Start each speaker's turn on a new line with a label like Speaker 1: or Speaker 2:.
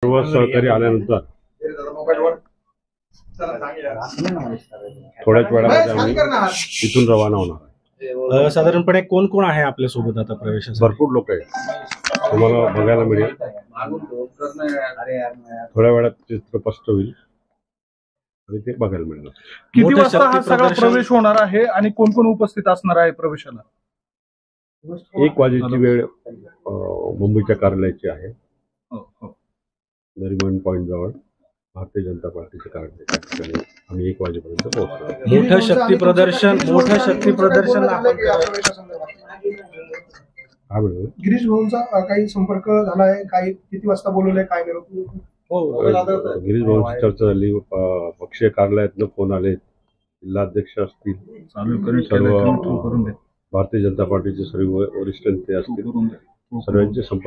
Speaker 1: सर्व सहकारी आल्यानंतर थोड्याच वेळामध्ये आम्ही इथून रवाना होणार.
Speaker 2: साधारणपणे कोण कोण आहे आपल्या सोबत आता प्रवेशासाठी?
Speaker 1: भरपूर लोक आहेत, तुम्हाला बघायला मिळेल. थोड्या वेळात चित्र स्पष्ट होईल आणि ते बघायला मिळणार.
Speaker 3: किती वाजता हा सगळा प्रवेश होणार आहे आणि कोण कोण उपस्थित असणार आहे प्रवेशाला?
Speaker 1: 1 वाजेची वेळ मुंबईच्या कार्यालयाची आहे. नरिमन पॉइंट जवळ भारतीय जनता पार्टीचे कार्यालय. आम्ही 1 वाजेपर्यंत पोहोचतो.
Speaker 2: मोठं शक्ती प्रदर्शन
Speaker 1: हा मिळेल.
Speaker 4: गिरीश भाऊंचा काही संपर्क झालाय? काही किती वाजता बोलवलंय? काय
Speaker 1: गिरीश भाऊंची चर्चा झाली. पक्षीय कार्यालयातनं फोन आले, जिल्हाध्यक्ष असतील, सर्व भारतीय जनता पार्टीचे सर्व वरिष्ठ नेते असतील, सर्वांचे संपर्क